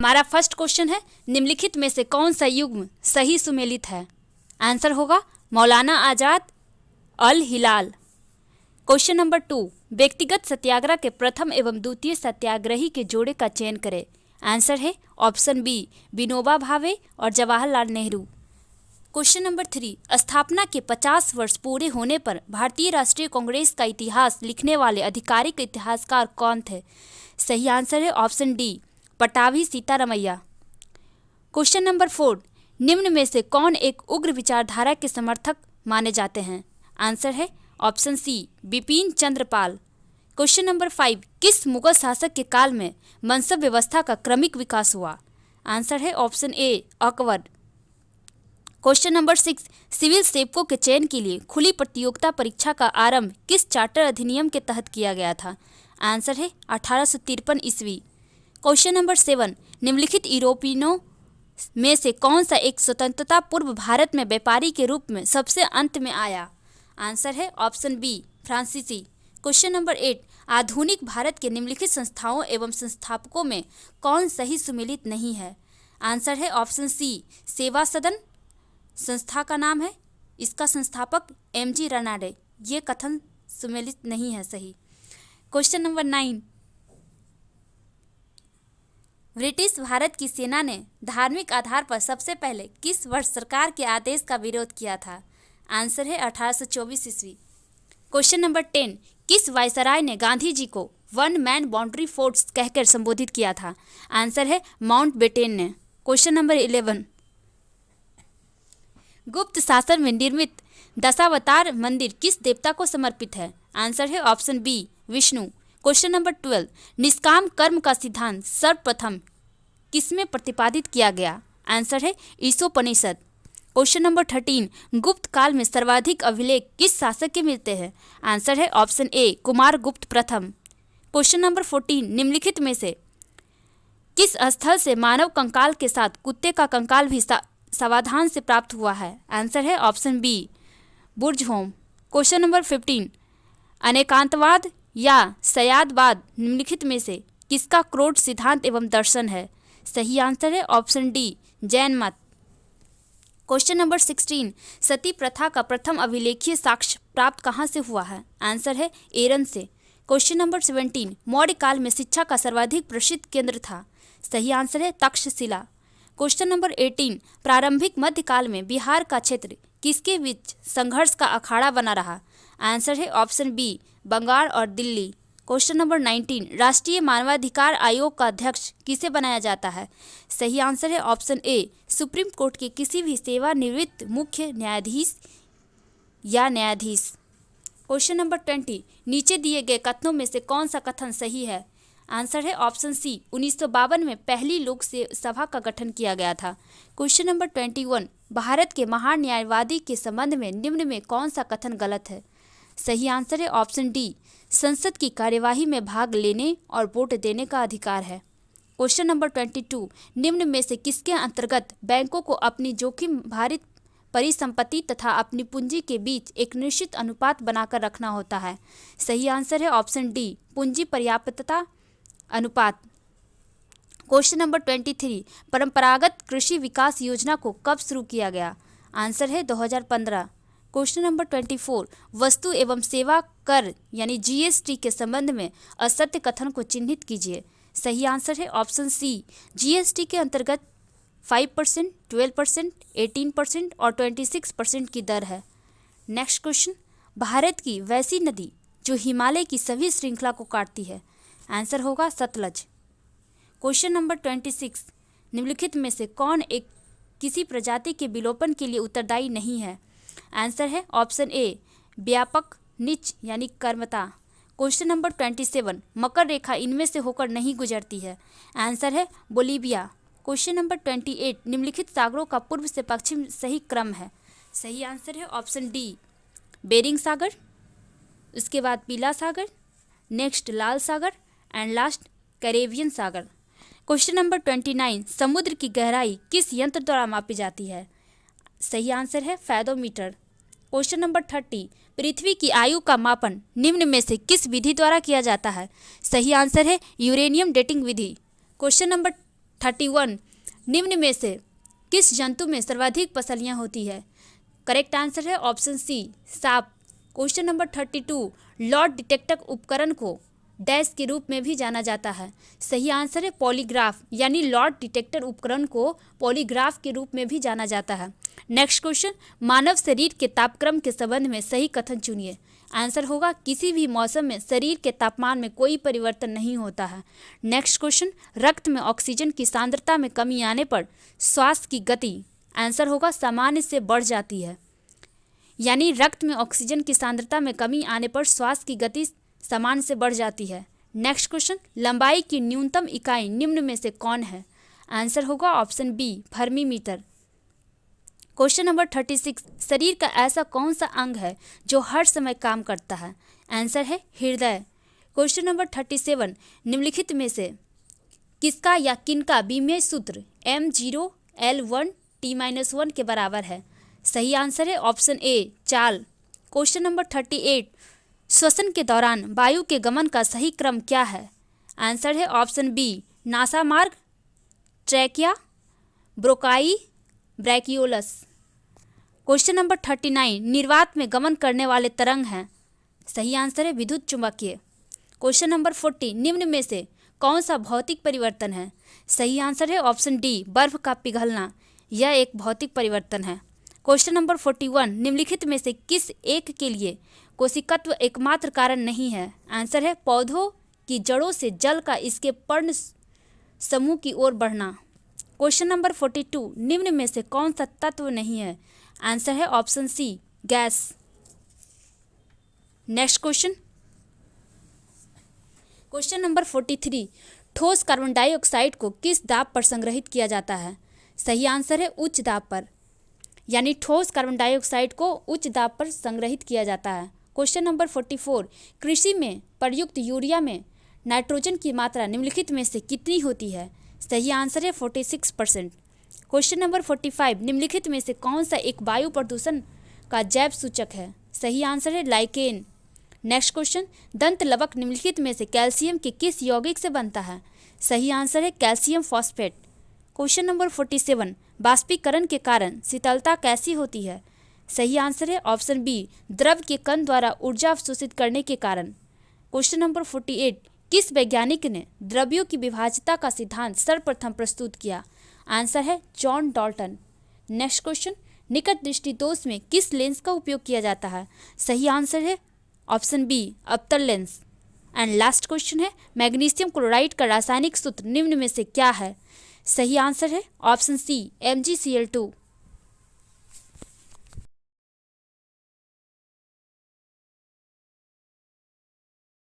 हमारा first question है, निम्नलिखित में से कौन सा युग्म सही सुमेलित है? आंसर होगा मौलाना आजाद, अल हिलाल। क्वेश्चन नंबर 2, व्यक्तिगत सत्याग्रह के प्रथम एवं द्वितीय सत्याग्रही के जोड़े का चयन करें। आंसर है ऑप्शन बी, विनोबा भावे और जवाहरलाल नेहरू। क्वेश्चन नंबर 3, स्थापना के 50 वर्ष पूरे होने पर भारतीय राष्ट्रीय कांग्रेस का इतिहास लिखने वाले आधिकारिक इतिहासकार कौन थे? सही आंसर है option D, Pattabhi Sitaramayya. Question number 4, निम्न में से कौन एक उग्र विचारधारा के समर्थक माने जाते हैं? आंसर है ऑप्शन सी, बिपिन चंद्र पाल। क्वेश्चन नंबर 5, किस मुगल शासक के काल में मनसब व्यवस्था का क्रमिक विकास हुआ? आंसर है option A, Akbar. Question number 6, सिविल सेवकों के चयन के लिए खुली प्रतियोगिता परीक्षा का आरंभ किस चार्टर अधिनियम के तहत किया गया था? आंसर है 1853 ईस्वी। क्वेश्चन नंबर 7, निम्नलिखित यूरोपियनों में से कौन सा एक स्वतंत्रता पूर्व भारत में व्यापारी के रूप में सबसे अंत में आया? आंसर है ऑप्शन बी, फ्रांसीसी। क्वेश्चन नंबर 8, आधुनिक भारत के निम्नलिखित संस्थाओं एवं संस्थापकों में कौन सही सुमेलित नहीं है? आंसर है ऑप्शन सी, सेवा सदन संस्था का नाम है, इसका संस्थापक एम.जी. रनाडे। ये कथन सुमेलित नहीं है सही। क्वेश्चन नंबर 9, ब्रिटिश भारत की सेना ने धार्मिक आधार पर सबसे पहले किस वर्ष सरकार के आदेश का विरोध किया था? आंसर है 1824 ईस्वी। क्वेश्चन नंबर 10, किस वायसराय ने गांधी जी को वन मैन बाउंड्री फोर्स कहकर संबोधित किया था? आंसर है माउंट बेटेन ने। क्वेश्चन नंबर 11, गुप्त शासन में निर्मित दशावतार मंदिर किस देवता को समर्पित है? आंसर है option B, Vishnu. Question number 12, निष्काम कर्म का सिद्धांत सर्वप्रथम किसमें प्रतिपादित किया गया? आंसर है ईशोपनिषद। क्वेश्चन नंबर 13, गुप्त काल में सर्वाधिक अभिलेख किस शासक के मिलते हैं? आंसर है ऑप्शन ए, कुमार गुप्त प्रथम। क्वेश्चन नंबर 14, निम्नलिखित में से किस स्थल से मानव कंकाल के साथ कुत्ते का कंकाल भी सावधान से प्राप्त हुआ है? आंसर है ऑप्शन बी, बुर्ज होम। क्वेश्चन नंबर 15, अनेकांतवाद या सयादवाद निम्नलिखित में से किसका क्रोध सिद्धांत एवं दर्शन है? सही आंसर है ऑप्शन डी, जैन मत। क्वेश्चन नंबर 16, सती प्रथा का प्रथम अभिलेखीय साक्ष्य प्राप्त कहाँ से हुआ है? आंसर है एरन से। क्वेश्चन नंबर 17, मौर्य काल में शिक्षा का सर्वाधिक प्रसिद्ध केंद्र था? सही आंसर है तक्षशिला। क्वेश्चन नंबर 18, प्रारंभिक मध्यकाल में बिहार का क्षेत्र किसके बीच संघर्ष का अखाड़ा बना रहा? आंसर है ऑप्शन बी, बंगाल और दिल्ली। क्वेश्चन नंबर 19, राष्ट्रीय मानवाधिकार आयोग का अध्यक्ष किसे बनाया जाता है? सही आंसर है ऑप्शन ए, सुप्रीम कोर्ट के किसी भी सेवानिवृत्त मुख्य न्यायाधीश या न्यायाधीश। क्वेश्चन नंबर 20, नीचे दिए गए कथनों में से कौन सा कथन सही है? आंसर है ऑप्शन सी, 1952 में पहली लोक सभा का गठन किया गया था। क्वेश्चन नंबर 21, भारत के महान न्यायवादी के संबंध में निम्न में कौन सा कथन गलत है? सही आंसर है ऑप्शन डी, संसद की कार्यवाही में भाग लेने और वोट देने का अधिकार है। क्वेश्चन नंबर 22, निम्न में से किसके अंतर्गत बैंकों को अपनी जोखिम भारित परिसंपत्ति तथा अपनी पूंजी के बीच एक निश्चित अनुपात बनाकर रखना होता है? सही आंसर है ऑप्शन डी, पूंजी पर्याप्तता अनुपात। क्वेश्चन नंबर 23, परंपरागत कृषि विकास योजना को कब शुरू किया गया? आंसर है 2015। क्वेश्चन नंबर 24, वस्तु एवं सेवा कर यानी जीएसटी के संबंध में असत्य कथन को चिन्हित कीजिए। सही आंसर है ऑप्शन सी, जीएसटी के अंतर्गत 5%, 12%, 18% और 26% की दर है। नेक्स्ट क्वेश्चन, भारत की वैसी नदी जो हिमालय की सभी श्रृंखला को काटती है? आंसर होगा सतलज। क्वेश्चन नंबर 26, निम्नलिखित में से कौन एक किसी प्रजाति के विलोपन के लिए उत्तरदायी नहीं है? आंसर है ऑप्शन ए, व्यापक नीच यानी कर्मता। क्वेश्चन नंबर 27, मकर रेखा इनमें से होकर नहीं गुजरती है? आंसर है बोलीविया। क्वेश्चन नंबर 28, निम्नलिखित सागरों का पूर्व से पश्चिम सही क्रम है? सही आंसर है ऑप्शन डी, बेरिंग सागर, उसके बाद पीला सागर, नेक्स्ट लाल सागर एंड लास्ट कैरेबियन सागर। क्वेश्चन नंबर 29, समुद्र की गहराई किस यंत्र द्वारा मापी जाती है? सही आंसर है फैदोमीटर। क्वेश्चन नंबर 30, पृथ्वी की आयु का मापन निम्न में से किस विधि द्वारा किया जाता है? सही आंसर है यूरेनियम डेटिंग विधि। क्वेश्चन नंबर 31 निम्न में से किस जंतु में सर्वाधिक पसलियां होती है? करेक्ट आंसर है ऑप्शन सी सांप। क्वेश्चन नंबर 32 लॉर्ड डिटेक्टर उपकरण को डैश के रूप में भी जाना जाता है? सही आंसर है पॉलीग्राफ, यानी लॉर्ड डिटेक्टर उपकरण को पॉलीग्राफ के रूप में भी जाना जाता है। नेक्स्ट क्वेश्चन, मानव शरीर के तापक्रम के संबंध में सही कथन चुनिए। आंसर होगा किसी भी मौसम में शरीर के तापमान में कोई परिवर्तन नहीं होता है। नेक्स्ट क्वेश्चन, रक्त में ऑक्सीजन की सांद्रता में कमी आने पर श्वास की गति, आंसर होगा सामान्य से बढ़ जाती है, यानी रक्त में ऑक्सीजन की सांद्रता में कमी आने पर श्वास की गति सामान्य से बढ़ जाती है। नेक्स्ट क्वेश्चन, लंबाई की न्यूनतम इकाई निम्न में से कौन है? आंसर होगा ऑप्शन बी थर्मीमीटर। क्वेश्चन नंबर 36 शरीर का ऐसा कौन सा अंग है जो हर समय काम करता है? आंसर है हृदय। क्वेश्चन नंबर 37 निम्नलिखित में से किसका या किनका बीमीय सूत्र m0l1t-1 के बराबर है? सही आंसर है ऑप्शन ए चाल। क्वेश्चन नंबर 38 श्वसन के दौरान वायु के गमन का सही क्रम क्या है? आंसर है ऑप्शन बी नासामार्ग, trachea, bronchi, bronchioles. Question number 39 निर्वात में गमन करने वाले तरंग हैं? सही आंसर है विद्युत चुम्बकीय। क्वेश्चन नंबर 40 निम्न में से कौन सा भौतिक परिवर्तन है? सही आंसर है ऑप्शन डी बर्फ का पिघलना, यह एक भौतिक परिवर्तन है। क्वेश्चन नंबर 41 निम्नलिखित में से किस एक के लिए कोशिकत्व एकमात्र कारण नहीं है? आंसर है पौधों की जड़ों से जल का इसके पर्ण समूह की ओर बढ़ना। क्वेश्चन नंबर 42 निम्न में से कौन सा तत्व नहीं है? आंसर है option C gas. Next question, question number 43 ठोस कार्बन डाइऑक्साइड को किस दाब पर संग्रहित किया जाता है? सही आंसर है उच्च दाब पर, यानी ठोस कार्बन डाइऑक्साइड को उच्च दाब पर संग्रहित किया जाता है। क्वेश्चन नंबर 44 कृषि में प्रयुक्त यूरिया में नाइट्रोजन की मात्रा निम्नलिखित में से कितनी होती है? सही आंसर है 46%। क्वेश्चन नंबर 45 निम्नलिखित में से कौन सा एक वायु प्रदूषण का जैव सूचक है? सही आंसर है लाइकेन। नेक्स्ट क्वेश्चन, दंत लवक निम्नलिखित में से कैल्शियम के किस यौगिक से बनता है? सही आंसर है कैल्शियम फॉस्फेट। क्वेश्चन नंबर 47 बाष्पीकरण के कारण शीतलता कैसी होती है? सही आंसर है ऑप्शन बी द्रव के कण द्वारा ऊर्जा अवशोषित करने के कारण। क्वेश्चन नंबर 48 किस वैज्ञानिक ने द्रव्यों की विभाज्यता का सिद्धांत सर्वप्रथम प्रस्तुत किया? आंसर है जॉन डाल्टन। नेक्स्ट क्वेश्चन, निकट दृष्टि दोष में किस लेंस का उपयोग किया जाता है? सही आंसर है ऑप्शन बी अवतल लेंस। एंड लास्ट क्वेश्चन है मैग्नीशियम क्लोराइड का रासायनिक सूत्र निम्न में से क्या है? सही आंसर है ऑप्शन सी MgCl2।